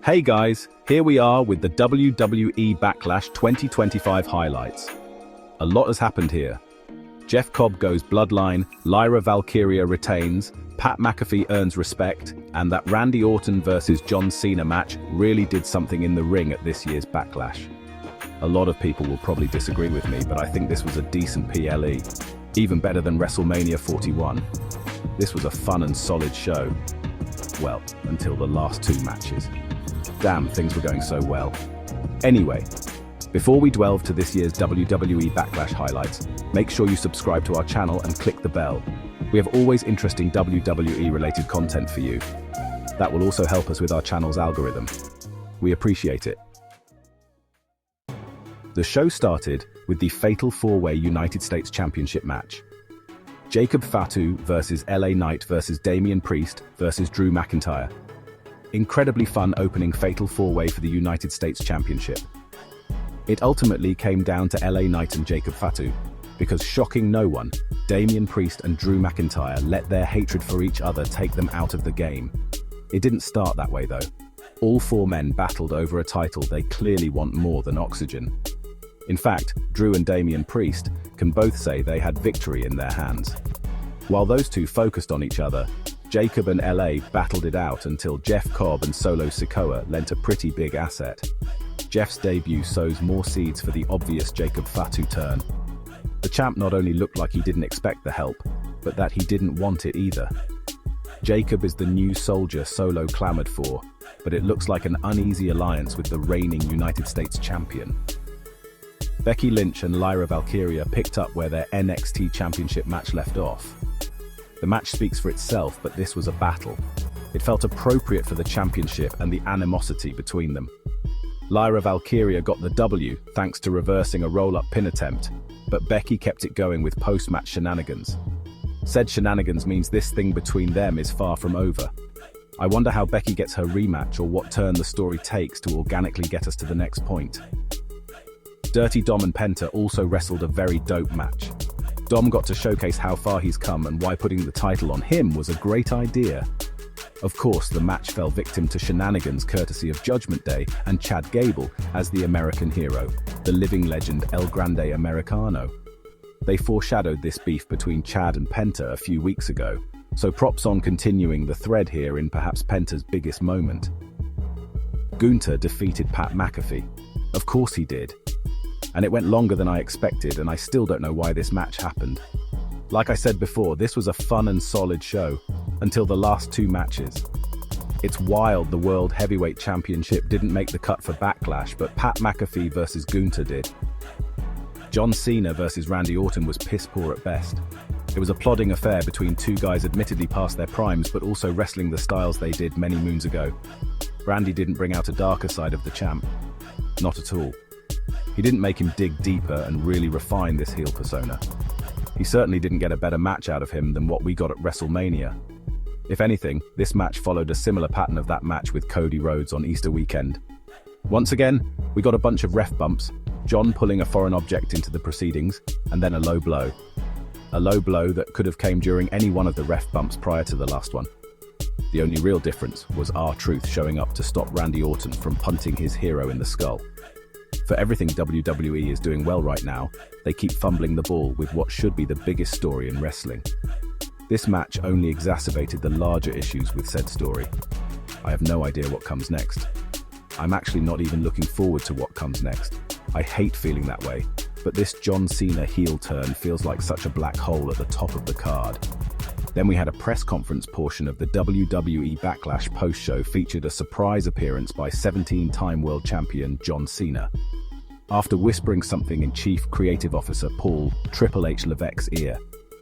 Hey guys, here we are with the WWE Backlash 2025 highlights. A lot has happened here. Jeff Cobb goes Bloodline, Lyra Valkyria retains, Pat McAfee earns respect, and that Randy Orton versus John Cena match really did something in the ring at this year's Backlash. A lot of people will probably disagree with me, but I think this was a decent PLE, even better than WrestleMania 41. This was a fun and solid show. Well, until the last two matches. Damn, things were going so well. Anyway, before we delve to this year's WWE Backlash highlights, make sure you subscribe to our channel and click the bell. We have always interesting WWE-related content for you. That will also help us with our channel's algorithm. We appreciate it. The show started with the Fatal 4-Way United States Championship match. Jacob Fatu versus LA Knight versus Damian Priest versus Drew McIntyre. Incredibly fun opening Fatal 4-Way for the United States Championship. It ultimately came down to LA Knight and Jacob Fatu, because shocking no one, Damian Priest and Drew McIntyre let their hatred for each other take them out of the game. It didn't start that way though. All four men battled over a title they clearly want more than oxygen. In fact, Drew and Damian Priest can both say they had victory in their hands. While those two focused on each other, Jacob and LA battled it out until Jeff Cobb and Solo Sikoa lent a pretty big asset. Jeff's debut sows more seeds for the obvious Jacob Fatu turn. The champ not only looked like he didn't expect the help, but that he didn't want it either. Jacob is the new soldier Solo clamored for, but it looks like an uneasy alliance with the reigning United States champion. Becky Lynch and Lyra Valkyria picked up where their NXT Championship match left off. The match speaks for itself, but this was a battle. It felt appropriate for the championship and the animosity between them. Lyra Valkyria got the W thanks to reversing a roll-up pin attempt, but Becky kept it going with post-match shenanigans. Said shenanigans means this thing between them is far from over. I wonder how Becky gets her rematch or what turn the story takes to organically get us to the next point. Dirty Dom and Penta also wrestled a very dope match. Dom got to showcase how far he's come and why putting the title on him was a great idea. Of course, the match fell victim to shenanigans courtesy of Judgment Day and Chad Gable as the American hero, the living legend El Grande Americano. They foreshadowed this beef between Chad and Penta a few weeks ago, so props on continuing the thread here in perhaps Penta's biggest moment. Gunther defeated Pat McAfee. Of course he did. And it went longer than I expected, and I still don't know why this match happened. Like I said before, this was a fun and solid show, until the last two matches. It's wild the World Heavyweight Championship didn't make the cut for Backlash, but Pat McAfee versus Gunther did. John Cena versus Randy Orton was piss poor at best. It was a plodding affair between two guys admittedly past their primes, but also wrestling the styles they did many moons ago. Randy didn't bring out a darker side of the champ. Not at all. He didn't make him dig deeper and really refine this heel persona. He certainly didn't get a better match out of him than what we got at WrestleMania. If anything, this match followed a similar pattern of that match with Cody Rhodes on Easter weekend. Once again, we got a bunch of ref bumps, John pulling a foreign object into the proceedings, and then a low blow. A low blow that could have came during any one of the ref bumps prior to the last one. The only real difference was R-Truth showing up to stop Randy Orton from punting his hero in the skull. For everything WWE is doing well right now, they keep fumbling the ball with what should be the biggest story in wrestling. This match only exacerbated the larger issues with said story. I have no idea what comes next. I'm actually not even looking forward to what comes next. I hate feeling that way, but this John Cena heel turn feels like such a black hole at the top of the card. Then we had a press conference portion of the WWE Backlash post-show featured a surprise appearance by 17-time world champion John Cena. After whispering something in Chief Creative Officer Paul Triple H Levesque's ear,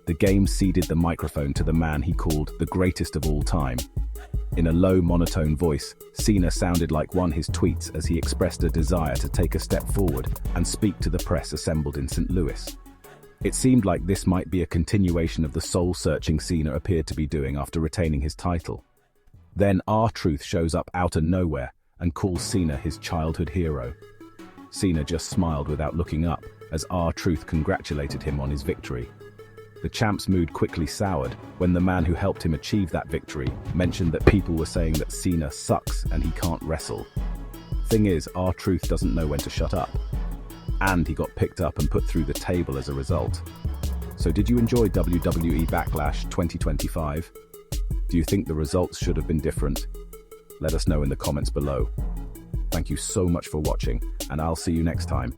the game ceded the microphone to the man he called the greatest of all time. In a low, monotone voice, Cena sounded like one of his tweets as he expressed a desire to take a step forward and speak to the press assembled in St. Louis. It seemed like this might be a continuation of the soul-searching Cena appeared to be doing after retaining his title. Then R-Truth shows up out of nowhere and calls Cena his childhood hero. Cena just smiled without looking up as R-Truth congratulated him on his victory. The champ's mood quickly soured when the man who helped him achieve that victory mentioned that people were saying that Cena sucks and he can't wrestle. Thing is, R-Truth doesn't know when to shut up. And he got picked up and put through the table as a result. So did you enjoy WWE Backlash 2025? Do you think the results should have been different? Let us know in the comments below. Thank you so much for watching, and I'll see you next time.